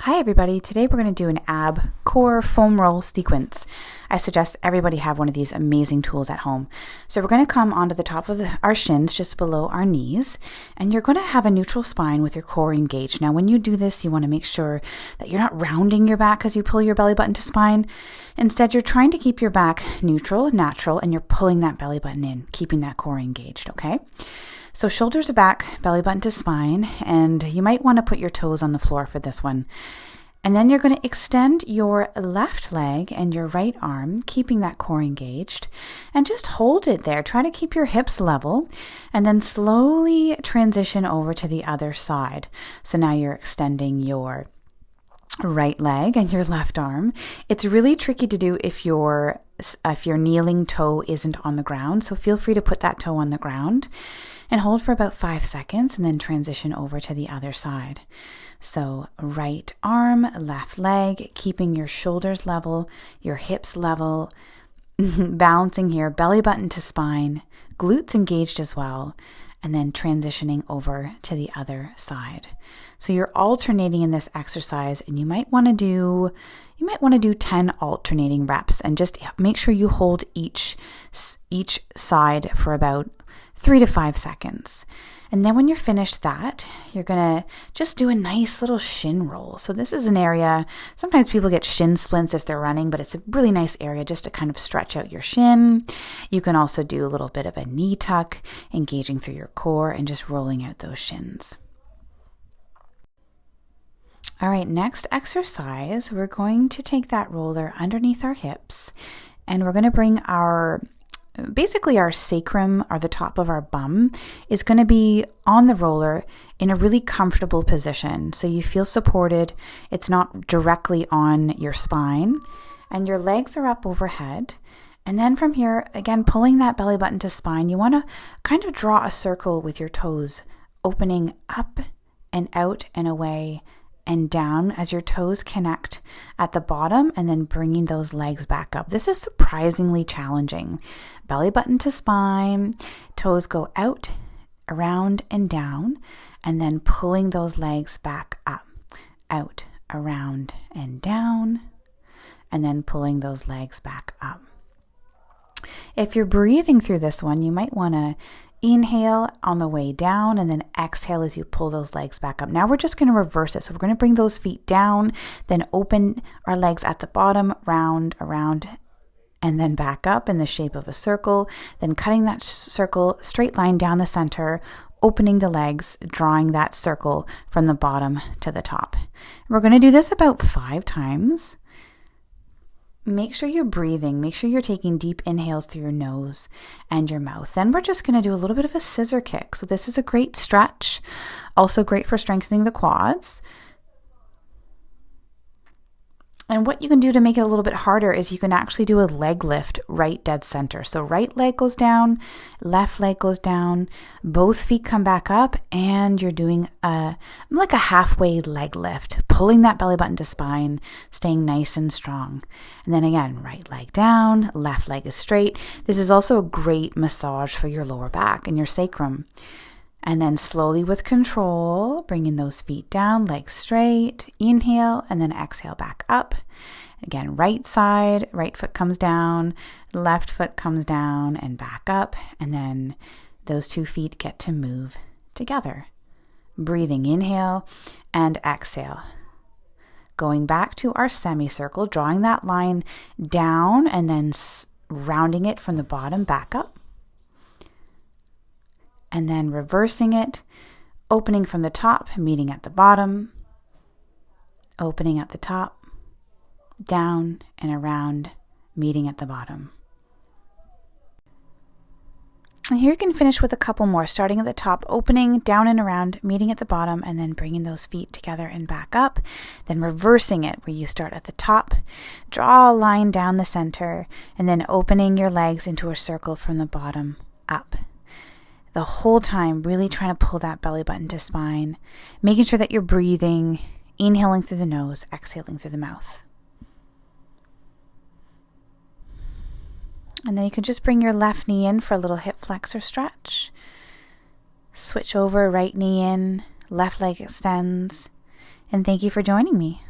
Hi everybody, today we're going to do an ab core foam roll sequence. I suggest everybody have one of these amazing tools at home. So we're going to come onto the top of our shins, just below our knees, and you're going to have a neutral spine with your core engaged. Now when you do this, you want to make sure that you're not rounding your back as you pull your belly button to spine. Instead, you're trying to keep your back neutral, natural, and you're pulling that belly button in, keeping that core engaged, okay? So shoulders are back, belly button to spine, and you might want to put your toes on the floor for this one. And then you're going to extend your left leg and your right arm, keeping that core engaged, and just hold it there. Try to keep your hips level, and then slowly transition over to the other side. So now you're extending your right leg and your left arm. It's really tricky to do if your kneeling toe isn't on the ground, so feel free to put that toe on the ground and hold for about 5 seconds and then transition over to the other side. So right arm, left leg, keeping your shoulders level, your hips level, balancing here, belly button to spine, glutes engaged as well, and then transitioning over to the other side. So you're alternating in this exercise, and you might want to do 10 alternating reps, and just make sure you hold each side for about 3 to 5 seconds. And then when you're finished that, you're gonna just do a nice little shin roll. So this is an area, sometimes people get shin splints if they're running, but it's a really nice area just to kind of stretch out your shin. You can also do a little bit of a knee tuck, engaging through your core and just rolling out those shins. All right, next exercise, we're going to take that roller underneath our hips, and we're gonna bring basically our sacrum, or the top of our bum, is going to be on the roller in a really comfortable position. So you feel supported. It's not directly on your spine, and your legs are up overhead. And then from here, again, pulling that belly button to spine, you want to kind of draw a circle with your toes, opening up and out and away and down as your toes connect at the bottom, and then bringing those legs back up. This is surprisingly challenging. Belly button to spine, toes go out, around, and down, and then pulling those legs back up, out, around, and down, and then pulling those legs back up. If you're breathing through this one, you might want to inhale on the way down and then exhale as you pull those legs back up. Now we're just going to reverse it. So we're going to bring those feet down, then open our legs at the bottom, round, around, and then back up in the shape of a circle, then cutting that circle, straight line down the center, opening the legs, drawing that circle from the bottom to the top. We're going to do this about 5 times. Make sure you're breathing. Make sure you're taking deep inhales through your nose and your mouth. Then we're just going to do a little bit of a scissor kick. So this is a great stretch, also great for strengthening the quads. And what you can do to make it a little bit harder is you can actually do a leg lift right dead center. So right leg goes down, left leg goes down, both feet come back up, and you're doing like a halfway leg lift, pulling that belly button to spine, staying nice and strong. And then again, right leg down, left leg is straight. This is also a great massage for your lower back and your sacrum. And then slowly with control, bringing those feet down, legs straight, inhale, and then exhale back up. Again, right side, right foot comes down, left foot comes down and back up. And then those 2 feet get to move together. Breathing, inhale and exhale. Going back to our semicircle, drawing that line down and then rounding it from the bottom back up. And then reversing it, opening from the top, meeting at the bottom, opening at the top, down and around, meeting at the bottom. And here you can finish with a couple more, starting at the top, opening, down and around, meeting at the bottom, and then bringing those feet together and back up, then reversing it where you start at the top, draw a line down the center, and then opening your legs into a circle from the bottom up. The whole time, really trying to pull that belly button to spine, making sure that you're breathing, inhaling through the nose, exhaling through the mouth. And then you can just bring your left knee in for a little hip flexor stretch. Switch over, right knee in, left leg extends. And thank you for joining me.